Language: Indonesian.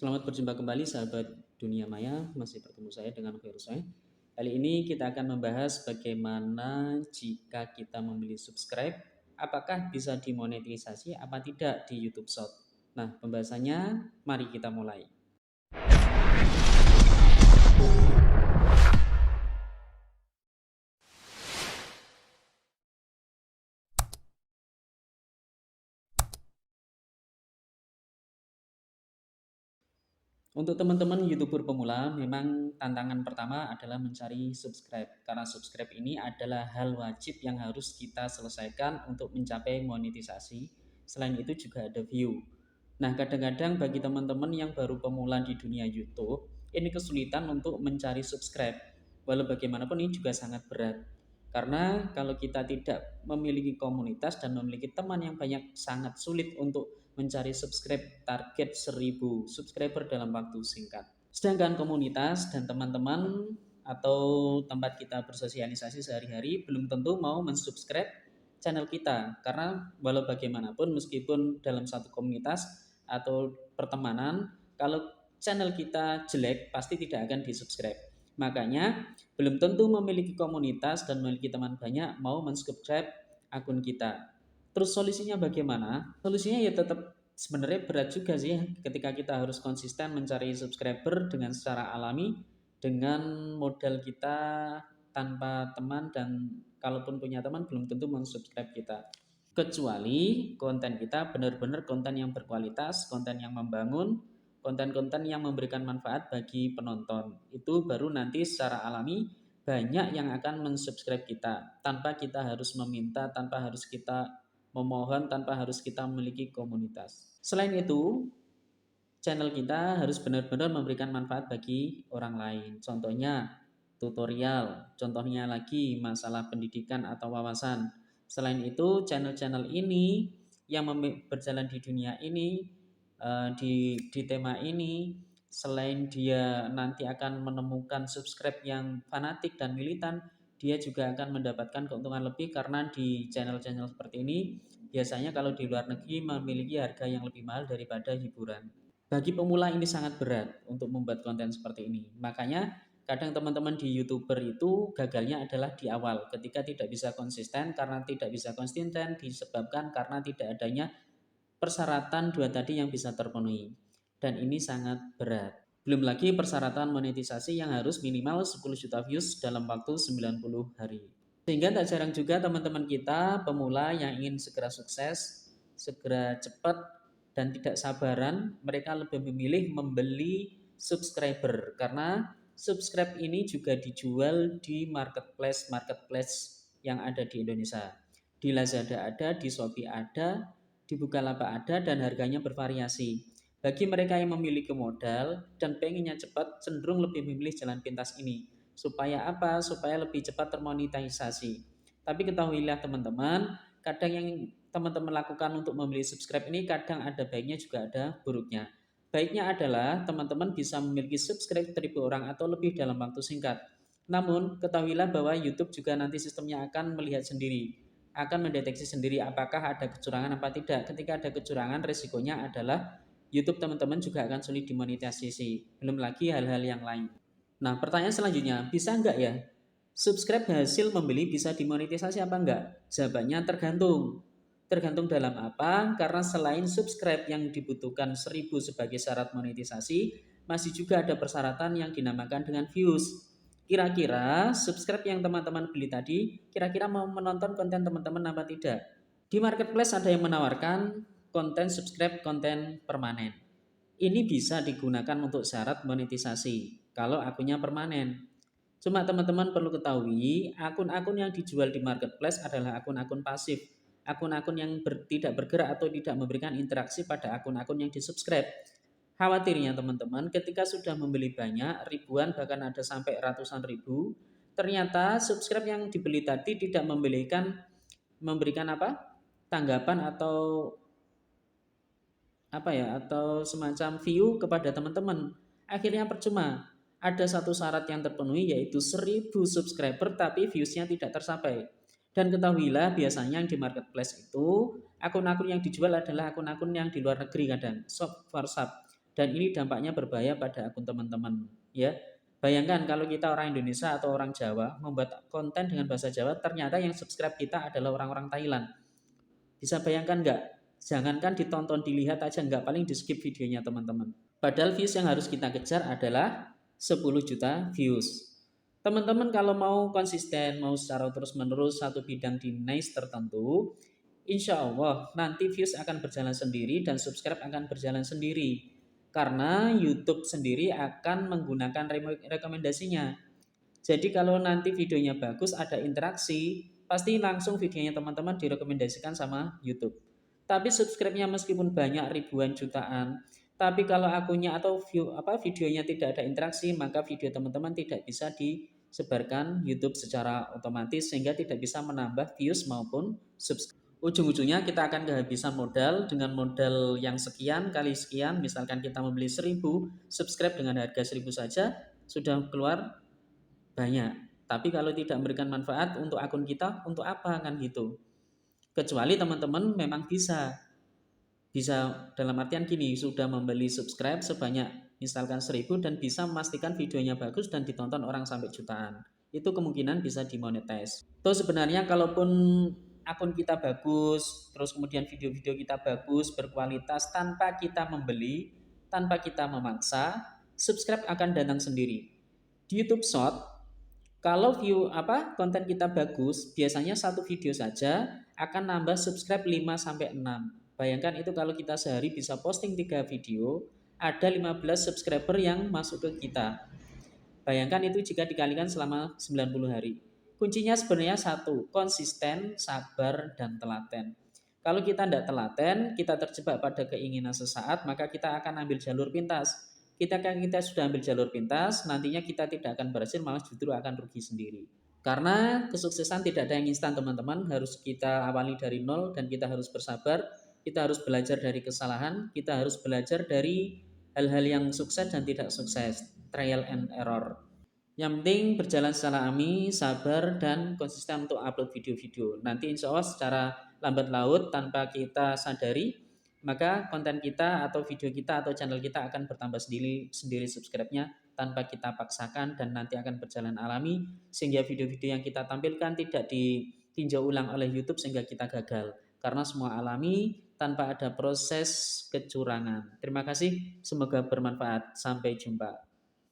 Selamat berjumpa kembali sahabat dunia maya, masih bertemu saya dengan Ferusoy. Kali ini kita akan membahas bagaimana jika kita membeli subscribe, apakah bisa dimonetisasi apa tidak di YouTube Short. Nah, pembahasannya mari kita mulai. Untuk teman-teman YouTuber pemula, memang tantangan pertama adalah mencari subscribe. Karena subscribe ini adalah hal wajib yang harus kita selesaikan untuk mencapai monetisasi. Selain itu juga ada view. Nah, kadang-kadang bagi teman-teman yang baru pemula di dunia YouTube, ini kesulitan untuk mencari subscribe. Walau bagaimanapun ini juga sangat berat. Karena kalau kita tidak memiliki komunitas dan memiliki teman yang banyak, sangat sulit untuk mencari subscribe target 1000 subscriber dalam waktu singkat. Sedangkan komunitas dan teman-teman atau tempat kita bersosialisasi sehari-hari belum tentu mau mensubscribe channel kita, karena walau bagaimanapun meskipun dalam satu komunitas atau pertemanan, kalau channel kita jelek pasti tidak akan di-subscribe. Makanya belum tentu memiliki komunitas dan memiliki teman banyak mau mensubscribe akun kita. Terus solusinya bagaimana? Solusinya ya tetap sebenarnya berat juga sih ketika kita harus konsisten mencari subscriber dengan secara alami, dengan modal kita tanpa teman, dan kalaupun punya teman belum tentu mensubscribe kita. Kecuali konten kita benar-benar konten yang berkualitas, konten yang membangun, konten-konten yang memberikan manfaat bagi penonton. Itu baru nanti secara alami banyak yang akan mensubscribe kita tanpa kita harus meminta, tanpa harus kita memohon, tanpa harus kita memiliki komunitas. Selain itu, channel kita harus benar-benar memberikan manfaat bagi orang lain. Contohnya tutorial, contohnya lagi masalah pendidikan atau wawasan. Selain itu, channel-channel ini yang berjalan di dunia ini, di tema ini, selain dia nanti akan menemukan subscribe yang fanatik dan militan, dia juga akan mendapatkan keuntungan lebih karena di channel-channel seperti ini biasanya kalau di luar negeri memiliki harga yang lebih mahal daripada hiburan. Bagi pemula ini sangat berat untuk membuat konten seperti ini. Makanya kadang teman-teman di YouTuber itu gagalnya adalah di awal ketika tidak bisa konsisten. Karena tidak bisa konsisten disebabkan karena tidak adanya persyaratan dua tadi yang bisa terpenuhi. Dan ini sangat berat. Belum lagi persyaratan monetisasi yang harus minimal 10 juta views dalam waktu 90 hari. Sehingga tak jarang juga teman-teman kita pemula yang ingin segera sukses, segera cepat dan tidak sabaran, mereka lebih memilih membeli subscriber karena subscribe ini juga dijual di marketplace yang ada di Indonesia. Di Lazada ada, di Shopee ada, di Bukalapak ada, dan harganya bervariasi. Bagi mereka yang memiliki modal dan pengennya cepat, cenderung lebih memilih jalan pintas ini. Supaya apa? Supaya lebih cepat termonetisasi. Tapi ketahuilah teman-teman, kadang yang teman-teman lakukan untuk membeli subscribe ini kadang ada baiknya juga ada buruknya. Baiknya adalah teman-teman bisa memiliki subscribe 1000 orang atau lebih dalam waktu singkat. Namun ketahuilah bahwa YouTube juga nanti sistemnya akan melihat sendiri, akan mendeteksi sendiri apakah ada kecurangan apa tidak. Ketika ada kecurangan, resikonya adalah YouTube teman-teman juga akan sulit dimonetisasi. Belum lagi hal-hal yang lain. Nah, pertanyaan selanjutnya, bisa enggak ya subscribe hasil membeli bisa dimonetisasi apa enggak? Jawabannya tergantung. Tergantung dalam apa? Karena selain subscribe yang dibutuhkan 1000 sebagai syarat monetisasi, masih juga ada persyaratan yang dinamakan dengan views. Kira-kira subscribe yang teman-teman beli tadi, kira-kira mau menonton konten teman-teman apa tidak? Di marketplace ada yang menawarkan konten subscribe, konten permanen. Ini bisa digunakan untuk syarat monetisasi kalau akunnya permanen. Cuma teman-teman perlu ketahui, akun-akun yang dijual di marketplace adalah akun-akun pasif. Akun-akun yang tidak bergerak atau tidak memberikan interaksi pada akun-akun yang disubscribe. Khawatirnya teman-teman, ketika sudah membeli banyak, ribuan bahkan ada sampai ratusan ribu, ternyata subscribe yang dibeli tadi tidak memberikan apa? Tanggapan atau semacam view kepada teman-teman. Akhirnya percuma. Ada satu syarat yang terpenuhi yaitu 1000 subscriber tapi viewsnya tidak tercapai. Dan ketahuilah biasanya yang di marketplace itu akun-akun yang dijual adalah akun-akun yang di luar negeri kadang, shop for shop. dan ini dampaknya berbahaya pada akun teman-teman ya. Bayangkan kalau kita orang Indonesia atau orang Jawa membuat konten dengan bahasa Jawa, ternyata yang subscribe kita adalah orang-orang Thailand. Bisa bayangkan nggak? Jangankan ditonton, dilihat aja nggak, paling di skip videonya teman-teman. Padahal views yang harus kita kejar adalah 10 juta views. Teman-teman kalau mau konsisten, mau secara terus-menerus satu bidang di niche tertentu, insya Allah nanti views akan berjalan sendiri dan subscribe akan berjalan sendiri. Karena YouTube sendiri akan menggunakan rekomendasinya. Jadi kalau nanti videonya bagus, ada interaksi, pasti langsung videonya teman-teman direkomendasikan sama YouTube. Tapi subscribe-nya meskipun banyak ribuan jutaan, tapi kalau akunnya atau videonya tidak ada interaksi, maka video teman-teman tidak bisa disebarkan YouTube secara otomatis sehingga tidak bisa menambah views maupun subscribe. Ujung-ujungnya kita akan kehabisan modal dengan modal yang sekian kali sekian, misalkan kita membeli 1000 subscribe dengan harga 1000 saja sudah keluar banyak. Tapi kalau tidak memberikan manfaat untuk akun kita, untuk apa kan gitu. Kecuali teman-teman memang bisa dalam artian gini, sudah membeli subscribe sebanyak misalkan 1000 dan bisa memastikan videonya bagus dan ditonton orang sampai jutaan. Itu kemungkinan bisa dimonetize. Itu sebenarnya kalaupun akun kita bagus, terus kemudian video-video kita bagus, berkualitas tanpa kita membeli, tanpa kita memaksa, subscribe akan datang sendiri. Di YouTube Short kalau konten kita bagus, biasanya satu video saja akan nambah subscribe 5 sampai 6. Bayangkan itu kalau kita sehari bisa posting 3 video, ada 15 subscriber yang masuk ke kita. Bayangkan itu jika dikalikan selama 90 hari. Kuncinya sebenarnya satu, konsisten, sabar, dan telaten. Kalau kita tidak telaten, kita terjebak pada keinginan sesaat, maka kita akan ambil jalur pintas. Kita sudah ambil jalur pintas, nantinya kita tidak akan berhasil, malah justru akan rugi sendiri. Karena kesuksesan tidak ada yang instan teman-teman, harus kita awali dari nol dan kita harus bersabar, kita harus belajar dari kesalahan, kita harus belajar dari hal-hal yang sukses dan tidak sukses, trial and error. Yang penting berjalan secara alami, sabar, dan konsisten untuk upload video-video. Nanti insya Allah secara lambat laut tanpa kita sadari, maka konten kita atau video kita atau channel kita akan bertambah sendiri subscribe-nya tanpa kita paksakan dan nanti akan berjalan alami sehingga video-video yang kita tampilkan tidak ditinjau ulang oleh YouTube sehingga kita gagal. Karena semua alami tanpa ada proses kecurangan. Terima kasih, semoga bermanfaat. Sampai jumpa.